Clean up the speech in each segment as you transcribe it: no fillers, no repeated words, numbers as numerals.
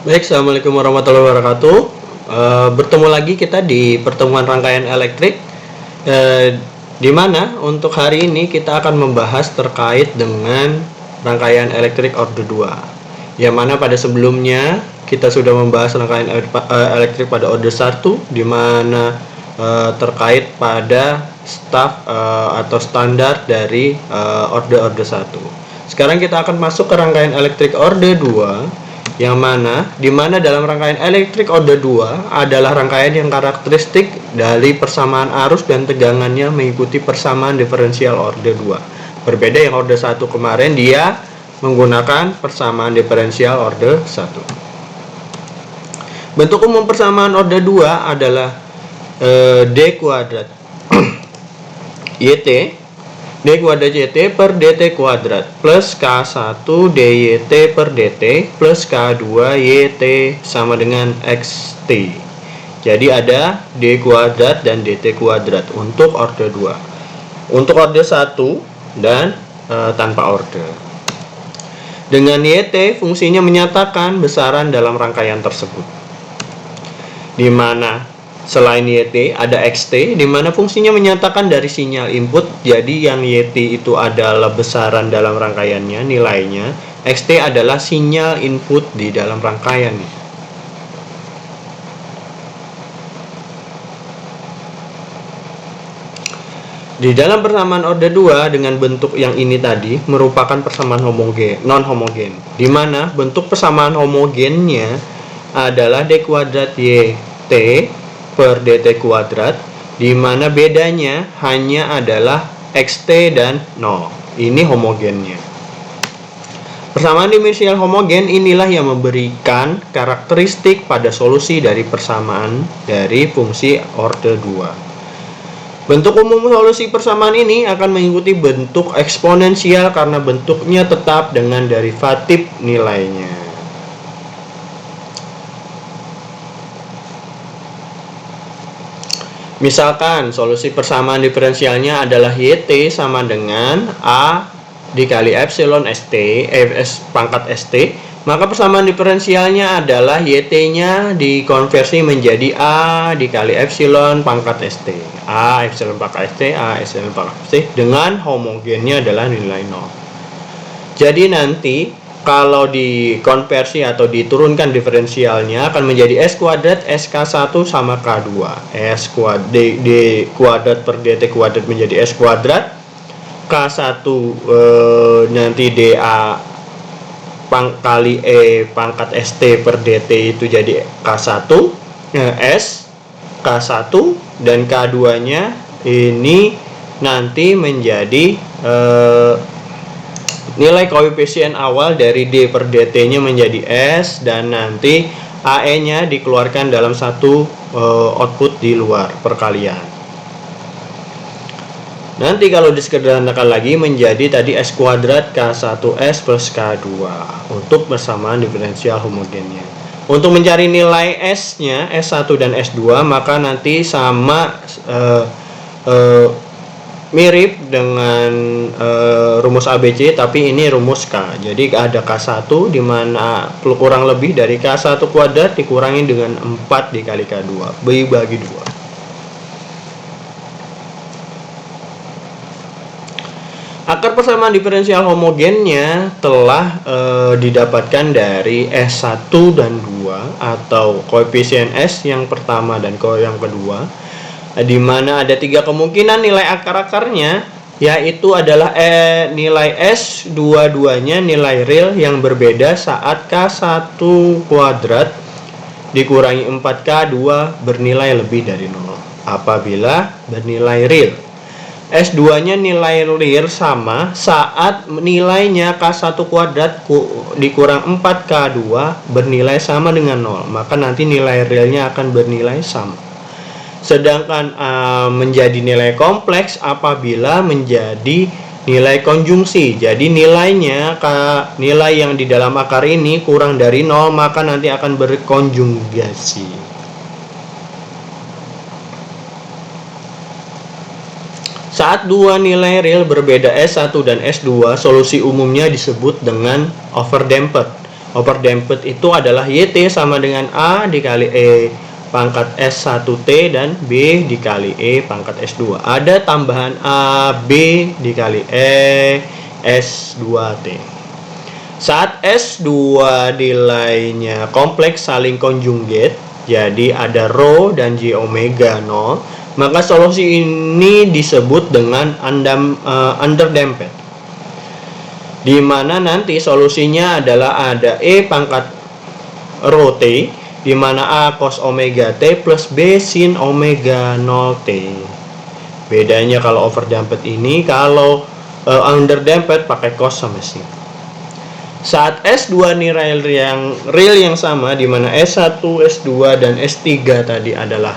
Baik, Assalamualaikum warahmatullahi wabarakatuh. Bertemu lagi kita di pertemuan rangkaian elektrik, di mana untuk hari ini kita akan membahas terkait dengan rangkaian elektrik order 2, yang mana pada sebelumnya kita sudah membahas rangkaian elektrik pada order 1, di mana terkait pada staf atau standar dari order 1. Sekarang kita akan masuk ke rangkaian elektrik order 2, yang mana dimana dalam rangkaian elektrik order 2 adalah rangkaian yang karakteristik dari persamaan arus dan tegangannya mengikuti persamaan diferensial order 2. Berbeda yang order 1 kemarin, dia menggunakan persamaan diferensial order 1. Bentuk umum persamaan order 2 adalah D kuadrat YT D kuadrat YT per DT kuadrat plus K1 DYT per DT plus K2 YT sama dengan XT. Jadi ada D kuadrat dan DT kuadrat untuk order 2. Untuk order 1 dan tanpa order. Dengan YT fungsinya menyatakan besaran dalam rangkaian tersebut. Di mana selain YT ada XT, di mana fungsinya menyatakan dari sinyal input. Jadi yang YT itu adalah besaran dalam rangkaiannya, nilainya. XT adalah sinyal input di dalam rangkaiannya. Di dalam persamaan order 2 dengan bentuk yang ini tadi merupakan persamaan non homogen, di mana bentuk persamaan homogennya adalah D kuadrat YT per DT kuadrat, di mana bedanya hanya adalah XT dan 0. Ini homogennya. Persamaan diferensial homogen inilah yang memberikan karakteristik pada solusi dari persamaan dari fungsi order 2. Bentuk umum solusi persamaan ini akan mengikuti bentuk eksponensial karena bentuknya tetap dengan derivatif nilainya. Misalkan solusi persamaan diferensialnya adalah YT sama dengan A dikali epsilon ST, pangkat ST, maka persamaan diferensialnya adalah YT-nya dikonversi menjadi A dikali epsilon pangkat ST. A epsilon pangkat ST, A epsilon pangkat ST, dengan homogennya adalah nilai 0. Jadi nanti kalau dikonversi atau diturunkan diferensialnya akan menjadi S kuadrat SK1 sama K2. D kuadrat per DT kuadrat menjadi S kuadrat. K1 nanti DA kali E pangkat ST per DT itu jadi K1 S K1, dan K2 nya ini nanti menjadi nilai koefisien awal dari D per DT nya menjadi S, dan nanti AE nya dikeluarkan dalam satu output di luar perkalian. Nanti kalau disederhanakan lagi menjadi tadi S kuadrat K1S plus K2 untuk persamaan diferensial homogennya. Untuk mencari nilai S nya S1 dan S2 maka nanti sama mirip dengan rumus ABC, tapi ini rumus K. Jadi ada K1 di mana kurang lebih dari K1 kuadrat dikurangi dengan 4 dikali K2 bagi 2. Akar persamaan diferensial homogennya telah didapatkan dari S1 dan 2 atau koefisien S yang pertama dan yang kedua, di mana ada 3 kemungkinan nilai akar-akarnya, yaitu adalah nilai S dua-duanya nilai real yang berbeda saat K1 kuadrat dikurangi 4K2 bernilai lebih dari 0 apabila bernilai real. S2 nya nilai real sama saat nilainya K1 kuadrat dikurang 4K2 bernilai sama dengan 0, maka nanti nilai realnya akan bernilai sama. Sedangkan menjadi nilai kompleks apabila menjadi nilai konjungsi. Jadi nilainya nilai yang di dalam akar ini kurang dari 0, maka nanti akan berkonjugasi. Saat dua nilai real berbeda S1 dan S2, solusi umumnya disebut dengan overdamped. Overdamped itu adalah YT sama dengan A dikali E pangkat S1T dan B dikali E pangkat S2. Ada tambahan A, B dikali E S2T. Saat S2 nilainya kompleks saling konjugat, jadi ada rho dan J omega 0, maka solusi ini disebut dengan underdamped. Di mana nanti solusinya adalah ada E pangkat rho T, di mana A cos omega T plus B sin omega 0 T. Bedanya kalau overdamped ini, kalau underdamped pakai cos sama sin. Saat S2 nilai yang real yang sama, di mana S1, S2 dan S3 tadi adalah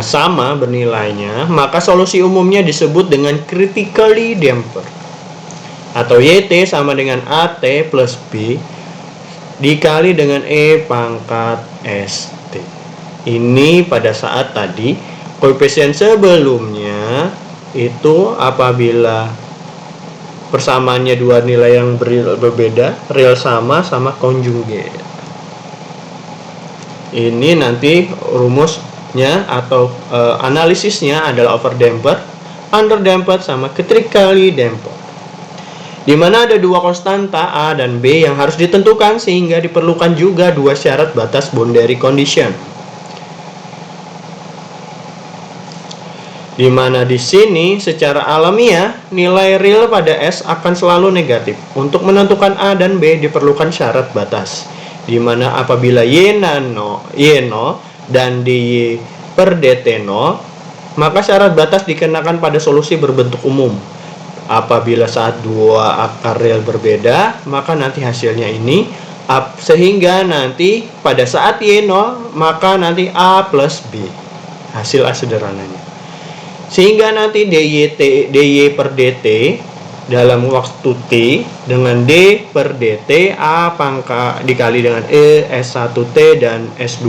sama bernilainya, maka solusi umumnya disebut dengan critically dampened, atau YT sama dengan AT plus B dikali dengan E pangkat ST. Ini pada saat tadi koefisien sebelumnya itu apabila persamaannya dua nilai yang berbeda, real sama konjugat. Ini nanti rumusnya atau analisisnya adalah overdamped, underdamped sama critically dampened. Di mana ada dua konstanta A dan B yang harus ditentukan, sehingga diperlukan juga dua syarat batas boundary condition. Di mana di sini secara alamiah nilai real pada S akan selalu negatif. Untuk menentukan A dan B diperlukan syarat batas, di mana apabila Y0 dan dy per dt 0, maka syarat batas dikenakan pada solusi berbentuk umum. Apabila saat dua akar real berbeda, maka nanti hasilnya ini, sehingga nanti pada saat Y0 maka nanti A plus B, hasil A sederhananya. Sehingga nanti dy per dt dalam waktu T dengan D per dt A pangkat dikali dengan E S1T dan S2,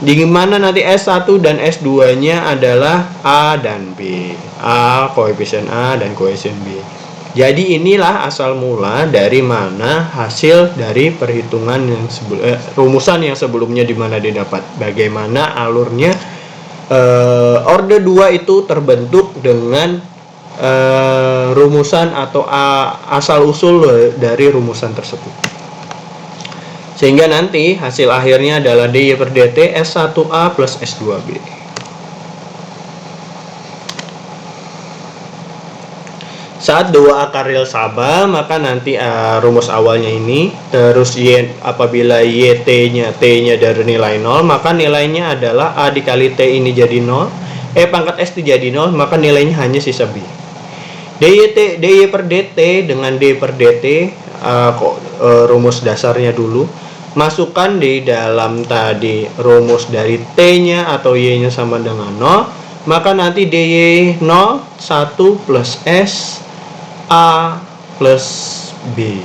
di mana nanti S1 dan S2 nya adalah A dan B, A koefisien A dan koefisien B. Jadi inilah asal mula dari mana hasil dari perhitungan yang rumusan yang sebelumnya, di mana didapat bagaimana alurnya orde 2 itu terbentuk dengan rumusan atau asal usul dari rumusan tersebut. Sehingga nanti hasil akhirnya adalah dy per dt S1A plus S2B. Saat dua akar real sama, maka nanti rumus awalnya ini, terus apabila YT-nya, T-nya dari nilai 0, maka nilainya adalah A dikali T ini jadi 0, E pangkat ST jadi 0, maka nilainya hanya sisa B. dy per dt dengan D per dt, rumus dasarnya dulu, masukkan di dalam tadi rumus dari T-nya atau Y-nya sama dengan 0, maka nanti dy 0, 1 plus S A plus B.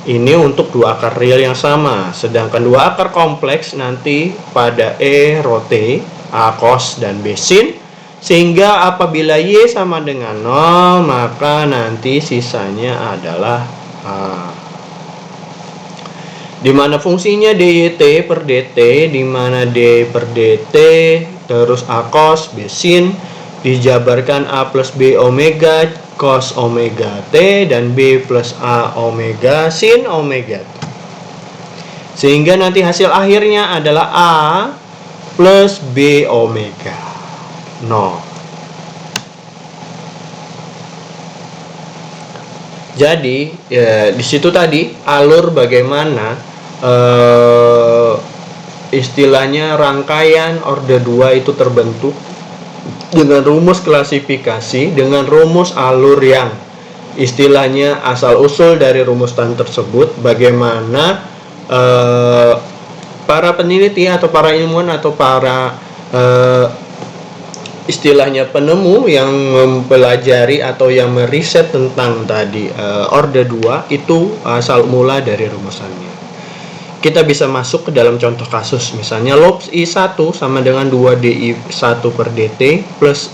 Ini untuk dua akar real yang sama. Sedangkan dua akar kompleks nanti pada E rho T, A cos dan B sin, sehingga apabila Y sama dengan 0, maka nanti sisanya adalah A. Di mana fungsinya dt per dt, di mana d per dt terus A cos B sin dijabarkan A plus B omega cos omega T dan B plus A omega sin omega T. Sehingga nanti hasil akhirnya adalah A plus B omega 0. Jadi di situ tadi alur bagaimana istilahnya rangkaian orde 2 itu terbentuk dengan rumus klasifikasi, dengan rumus alur yang istilahnya asal usul dari rumusan tersebut, bagaimana para peneliti atau para ilmuwan atau para istilahnya penemu yang mempelajari atau yang meriset tentang tadi orde 2 itu asal mula dari rumusannya. Kita bisa masuk ke dalam contoh kasus, misalnya log I1 sama dengan 2DI1 per DT plus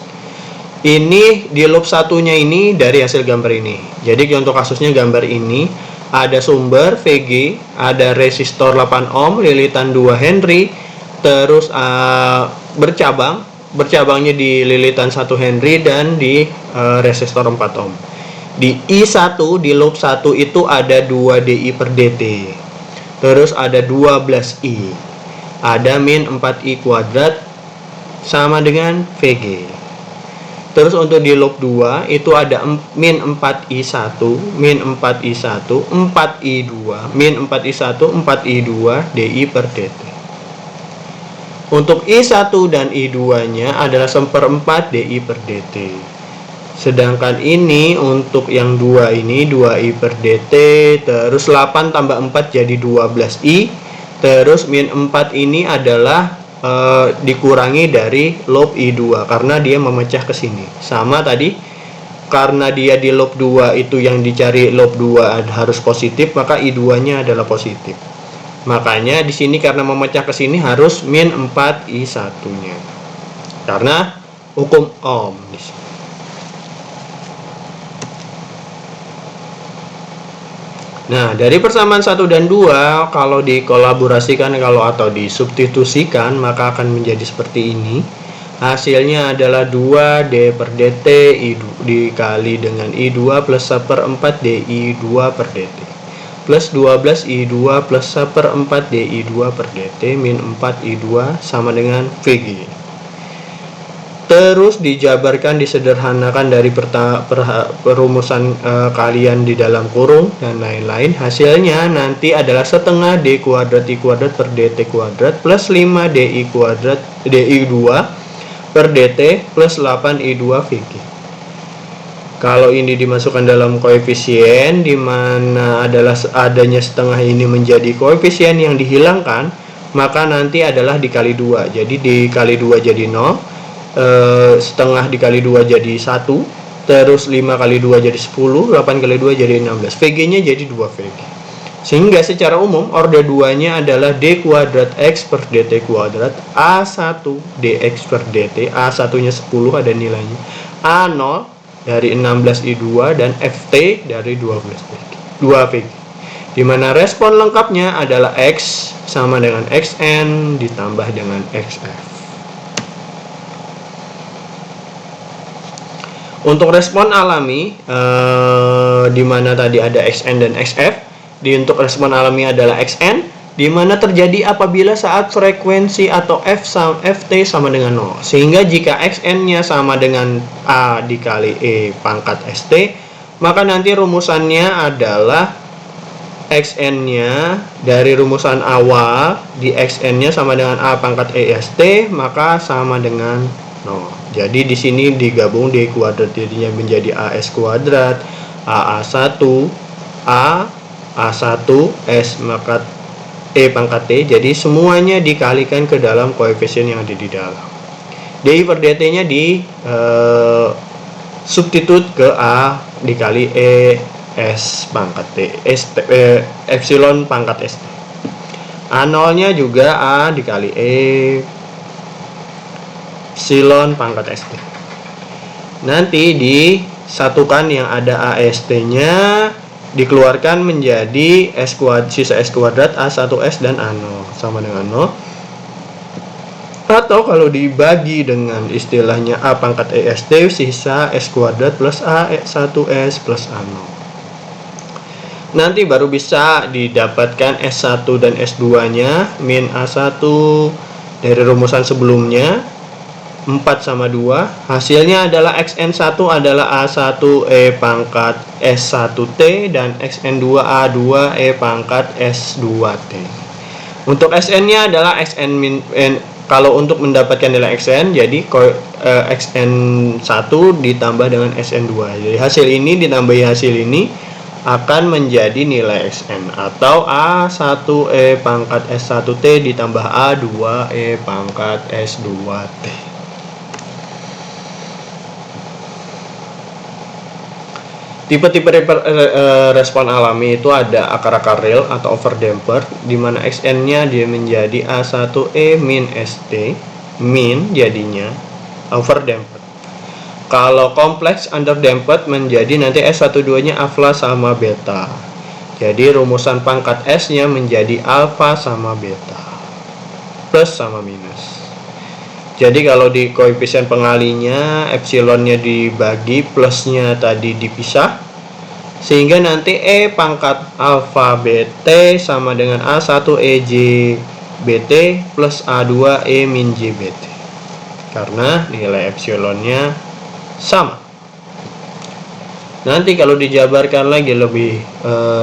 ini di log 1 nya ini dari hasil gambar ini. Jadi contoh kasusnya gambar ini, ada sumber VG, ada resistor 8 ohm, lilitan 2 Henry, terus bercabangnya di lilitan 1 Henry dan di resistor 4 ohm. Di I1, di loop 1 itu ada 2 DI per DT. Terus ada 12I. Ada min 4I kuadrat sama dengan VG. Terus untuk di loop 2 itu ada min 4I1, min 4I1, 4I2, min 4I1, 4I2 DI per DT. Untuk I1 dan I2-nya adalah 1/4 DI per DT. Sedangkan ini untuk yang 2 ini 2I per DT, terus 8 tambah 4 jadi 12I, terus min 4 ini adalah dikurangi dari loop I2 karena dia memecah ke sini. Sama tadi, karena dia di loop 2 itu yang dicari loop 2 harus positif, maka I2-nya adalah positif. Makanya di sini karena memecah ke sini harus min 4 I1-nya. Karena hukum Ohm di sini. Nah, dari persamaan 1 dan 2 kalau dikolaborasikan atau disubstitusikan maka akan menjadi seperti ini. Hasilnya adalah 2D per DT dikali dengan I2 plus 1/4 DI2 per DT plus 12 I2 plus 1/4 DI2 per DT min 4 I2 sama dengan VG. Terus dijabarkan, disederhanakan dari perumusan kalian di dalam kurung dan lain-lain. Hasilnya nanti adalah setengah D kuadrat I kuadrat per DT kuadrat plus 5 DI kuadrat DI2 per DT plus 8 I2 VG. Kalau ini dimasukkan dalam koefisien, di mana adalah adanya setengah ini menjadi koefisien yang dihilangkan, maka nanti adalah dikali 2. Jadi dikali 2 jadi 0. Setengah dikali 2 jadi 1, terus 5 kali 2 jadi 10, 8 kali 2 jadi 16, VG nya jadi 2 VG. Sehingga secara umum order 2 nya adalah D kuadrat X per DT kuadrat, A1 DX per DT, A1 nya 10 ada nilainya, A0 dari 16 I2 dan FT dari 12 VG, 2 VG. Dimana respon lengkapnya adalah X sama dengan XN ditambah dengan XF. Untuk respon alami, di mana tadi ada XN dan XF, untuk respon alami adalah XN, di mana terjadi apabila saat frekuensi atau FT sama dengan 0. Sehingga jika XN-nya sama dengan A dikali E pangkat ST, maka nanti rumusannya adalah XN-nya dari rumusan awal di XN-nya sama dengan A pangkat EST, maka sama dengan 0. Jadi di sini digabung D kuadrat jadinya menjadi AS kuadrat, AA1, A1, S maka E pangkat T. Jadi semuanya dikalikan ke dalam koefisien yang ada di dalam. DI per DT-nya di substitut ke A dikali E S pangkat T, epsilon pangkat ST. A0-nya juga A dikali E epsilon pangkat ST. Nanti disatukan yang ada AST-nya dikeluarkan menjadi sisa S kuadrat A1S dan A0 sama dengan 0. Atau kalau dibagi dengan istilahnya A pangkat EST, sisa S kuadrat plus A1S plus A0. Nanti baru bisa didapatkan S1 dan S2-nya min A1 dari rumusan sebelumnya 4 sama 2. Hasilnya adalah XN1 adalah A1E pangkat S1T dan XN2 A2E pangkat S2T. Untuk SN-nya adalah XN min N. Kalau untuk mendapatkan nilai XN, jadi XN1 ditambah dengan SN2. Jadi hasil ini ditambahi hasil ini akan menjadi nilai XN atau A1E pangkat S1T ditambah A2E pangkat S2T. Tipe-tipe respon alami itu ada akar-akar real atau overdamper, di mana XN-nya dia menjadi A1E min ST, min jadinya overdamper. Kalau kompleks underdamped menjadi nanti S12-nya alfa sama beta. Jadi rumusan pangkat S-nya menjadi alfa sama beta, plus sama minus. Jadi kalau di koefisien pengalinya epsilonnya dibagi, plusnya tadi dipisah, sehingga nanti E pangkat alfa BT sama dengan A1 EJ BT plus A2 E min J BT, karena nilai epsilonnya sama. Nanti kalau dijabarkan lagi lebih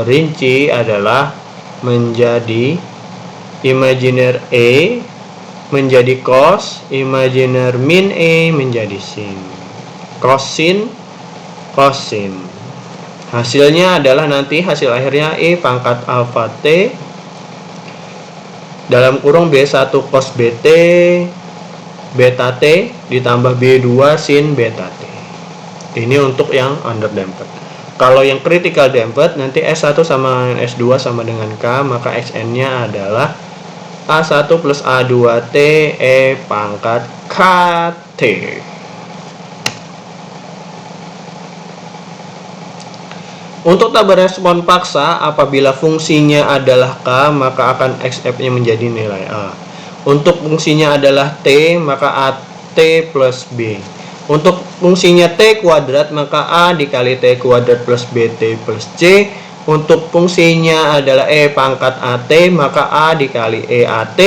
rinci adalah menjadi imajiner E menjadi cos, imajiner min E menjadi sin. Cosin, cosin. Hasilnya adalah nanti hasil akhirnya E pangkat alfa T dalam kurung B1 cos BT beta T ditambah B2 sin beta T. Ini untuk yang underdamped. Kalau yang critical damped nanti S1 sama S2 sama dengan K, maka Xn-nya adalah A1 plus A2T E pangkat KT. Untuk tabel respon paksa, apabila fungsinya adalah K, maka akan XF-nya menjadi nilai A. Untuk fungsinya adalah T, maka AT plus B. Untuk fungsinya T kuadrat, maka A dikali T kuadrat plus BT plus C. Untuk fungsinya adalah E pangkat AT, maka A dikali EAT.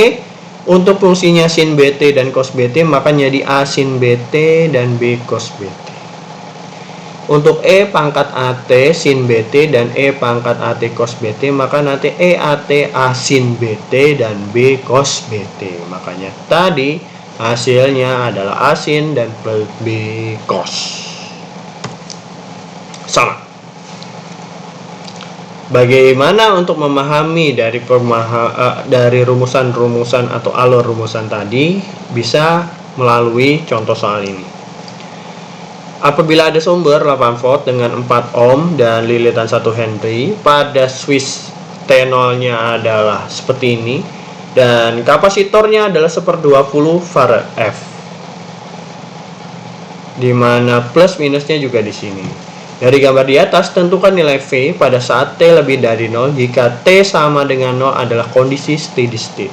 Untuk fungsinya sin BT dan cos BT, maka jadi A sin BT dan B cos BT. Untuk E pangkat AT sin BT dan E pangkat AT cos BT, maka nanti EAT A sin BT dan B cos BT. Makanya tadi hasilnya adalah A sin dan B cos. Sama. Bagaimana untuk memahami dari rumusan-rumusan atau alur rumusan tadi? Bisa melalui contoh soal ini. Apabila ada sumber 8 volt dengan 4 ohm dan lilitan 1 Henry, pada switch T0-nya adalah seperti ini, dan kapasitornya adalah 1/20 Farad F, dimana plus minusnya juga di sini. Dari gambar di atas, tentukan nilai V pada saat T lebih dari 0 jika T sama dengan 0 adalah kondisi steady state.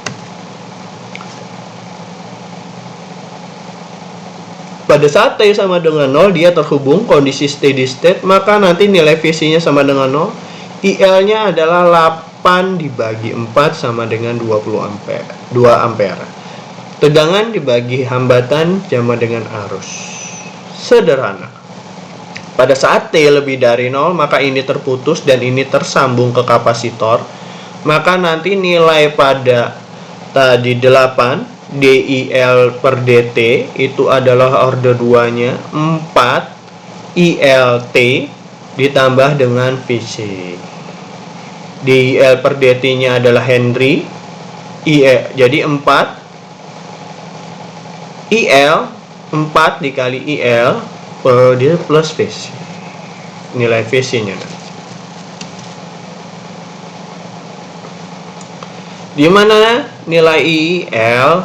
Pada saat T sama dengan 0 dia terhubung kondisi steady state, maka nanti nilai VC-nya sama dengan 0. IL-nya adalah 8 dibagi 4 sama dengan 2 ampere. Tegangan dibagi hambatan sama dengan arus. Sederhana. Pada saat T lebih dari 0, maka ini terputus dan ini tersambung ke kapasitor. Maka nanti nilai pada tadi 8 DIL per DT itu adalah order 2-nya 4 ILT ditambah dengan VC. DIL per DT-nya adalah Henry. Jadi 4 IL 4 dikali IL dia plus VC. Nilai VC-nya di mana nilai IL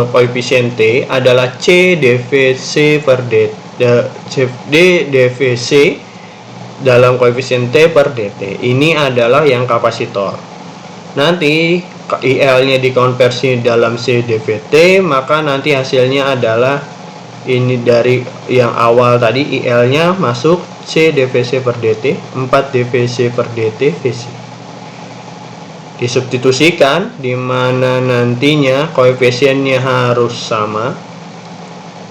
koefisien T adalah C dVc per dVc dalam koefisien T per dt. Ini adalah yang kapasitor. Nanti IL-nya dikonversi dalam C dVt, maka nanti hasilnya adalah ini dari yang awal tadi, IL-nya masuk C dVc per dt, 4 dVc per dt VC. Disubstitusikan, di mana nantinya koefisiennya harus sama,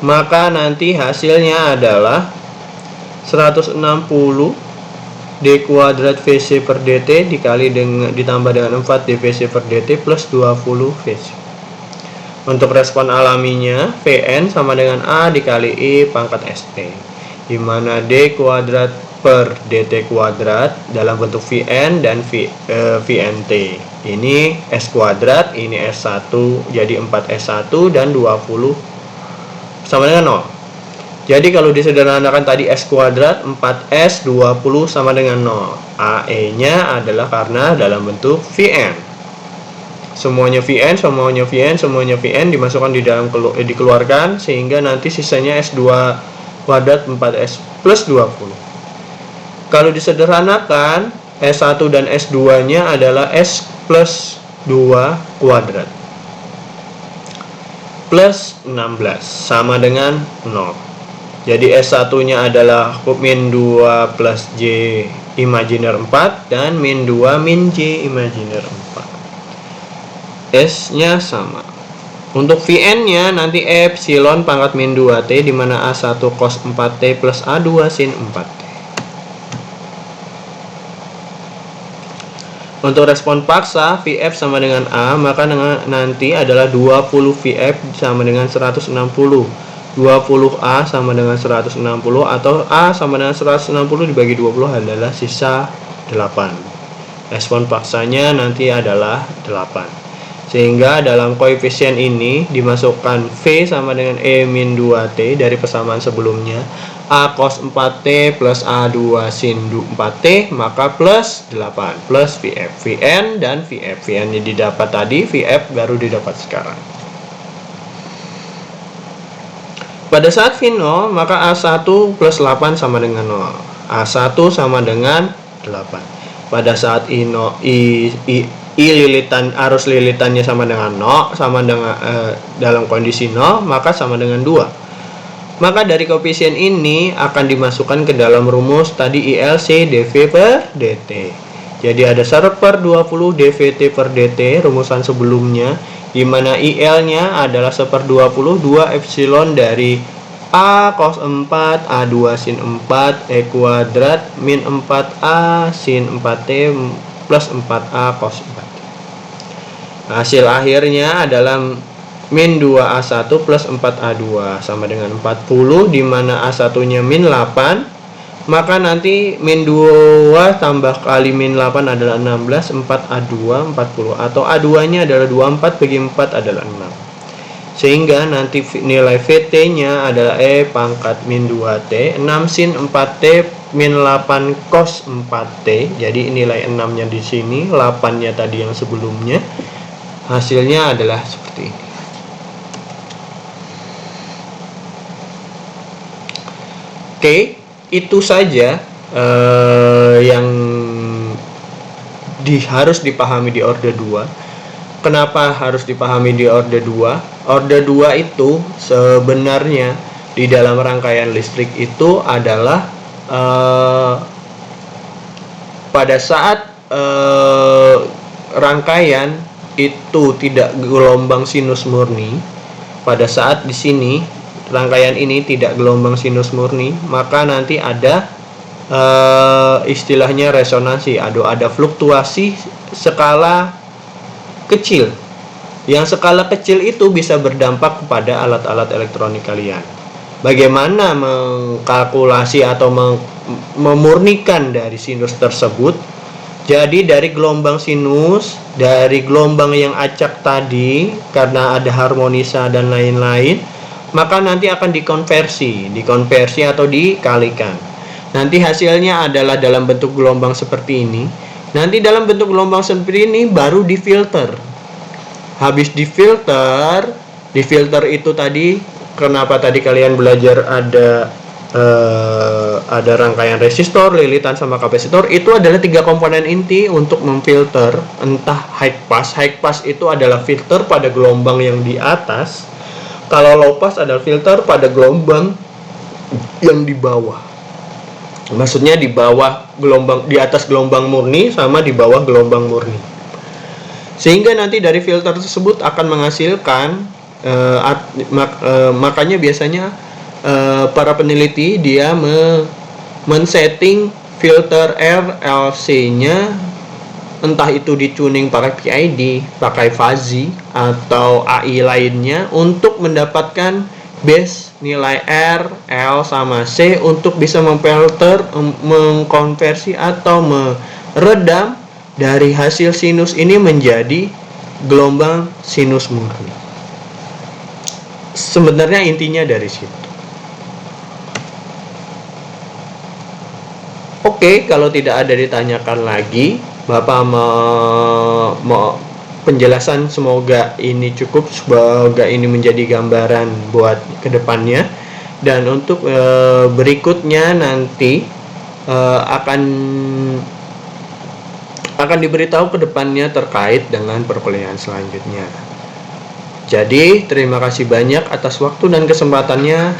maka nanti hasilnya adalah 160 d kuadrat VC per dt dikali dengan ditambah dengan 4 dVc per dt plus 20 VC. Untuk respon alaminya Vn sama dengan A dikali I pangkat St, di mana d kuadrat per dt kuadrat dalam bentuk Vn dan Vnt. Ini S kuadrat, ini S1, jadi 4S1 dan 20 sama dengan 0. Jadi kalau disederhanakan tadi S kuadrat, 4S 20 sama dengan 0. AE-nya adalah karena dalam bentuk Vn. Semuanya Vn, semuanya Vn, semuanya Vn dimasukkan di dalam dikeluarkan, sehingga nanti sisanya S2 kuadrat 4S plus 20. Kalau disederhanakan, S1 dan S2 nya adalah S plus 2 kuadrat plus 16 sama dengan 0. Jadi S1 nya adalah min 2 plus J imajiner 4 dan min 2 min J imajiner 4. S nya sama. Untuk Vn nya nanti epsilon pangkat min 2T, dimana A1 cos 4T plus A2 sin 4T. Untuk respon paksa Vf sama dengan A, maka nanti adalah 20 Vf sama dengan 160, 20A sama dengan 160, atau A sama dengan 160 dibagi 20 adalah sisa 8. Respon paksanya nanti adalah 8. Sehingga dalam koefisien ini dimasukkan V sama dengan E min 2T dari persamaan sebelumnya, A cos 4T plus A2 sin 4T, maka plus 8 plus Vf, Vn dan Vf. Vn nya didapat tadi, Vf baru didapat sekarang. Pada saat V0, maka A1 plus 8 sama dengan 0, A1 sama dengan 8. Pada saat lilitan, arus lilitannya sama dengan 0, sama dengan dalam kondisi 0, maka sama dengan 2. Maka dari koefisien ini akan dimasukkan ke dalam rumus tadi ILC dV per dt. Jadi ada 1 per 20 dVt per dt, rumusan sebelumnya, di mana IL-nya adalah 1 per 20, 2 epsilon dari A cos 4, A2 sin 4, E kuadrat, min 4A sin 4T, plus 4A cos 4. Hasil akhirnya adalah min 2A1 plus 4A2 sama dengan 40, di mana A1 nya min 8, maka nanti min 2 tambah kali min 8 adalah 16, 4A2 40, atau A2 nya adalah 24 bagi 4 adalah 6. Sehingga nanti nilai Vt nya adalah E pangkat min 2T, 6 sin 4T min 8 cos 4T. Jadi nilai 6 nya di sini, 8 nya tadi yang sebelumnya. Hasilnya adalah seperti ini. Oke, itu saja yang harus dipahami di orde 2. Kenapa harus dipahami di orde 2? Orde 2 itu sebenarnya di dalam rangkaian listrik itu adalah pada saat rangkaian itu tidak gelombang sinus murni, pada saat di sini rangkaian ini tidak gelombang sinus murni, maka nanti ada istilahnya resonansi, ada fluktuasi skala kecil. Yang skala kecil itu bisa berdampak kepada alat-alat elektronik kalian. Bagaimana mengkalkulasi atau memurnikan dari sinus tersebut? Jadi dari gelombang sinus, dari gelombang yang acak tadi, karena ada harmonisa dan lain-lain, maka nanti akan dikonversi atau dikalikan. Nanti hasilnya adalah dalam bentuk gelombang seperti ini. Nanti dalam bentuk gelombang seperti ini baru difilter. Habis difilter itu tadi, kenapa tadi kalian belajar ada rangkaian resistor, lilitan sama kapasitor, itu adalah 3 komponen inti untuk memfilter entah high pass. High pass itu adalah filter pada gelombang yang di atas. Kalau low pass adalah filter pada gelombang yang di bawah. Maksudnya di bawah gelombang, di atas gelombang murni sama di bawah gelombang murni. Sehingga nanti dari filter tersebut akan menghasilkan makanya biasanya para peneliti dia men-setting filter RLC-nya, entah itu di-tuning pakai PID, pakai fuzzy atau AI lainnya, untuk mendapatkan base nilai R, L, sama C untuk bisa memfilter, mengkonversi atau meredam dari hasil sinus ini menjadi gelombang sinus murni. Sebenarnya intinya dari situ. Oke, kalau tidak ada ditanyakan lagi, Bapak mau penjelasan, semoga ini cukup, semoga ini menjadi gambaran buat kedepannya. Dan untuk berikutnya nanti akan akan diberitahu ke depannya terkait dengan perkuliahan selanjutnya. Jadi, terima kasih banyak atas waktu dan kesempatannya.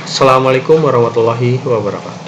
Assalamualaikum warahmatullahi wabarakatuh.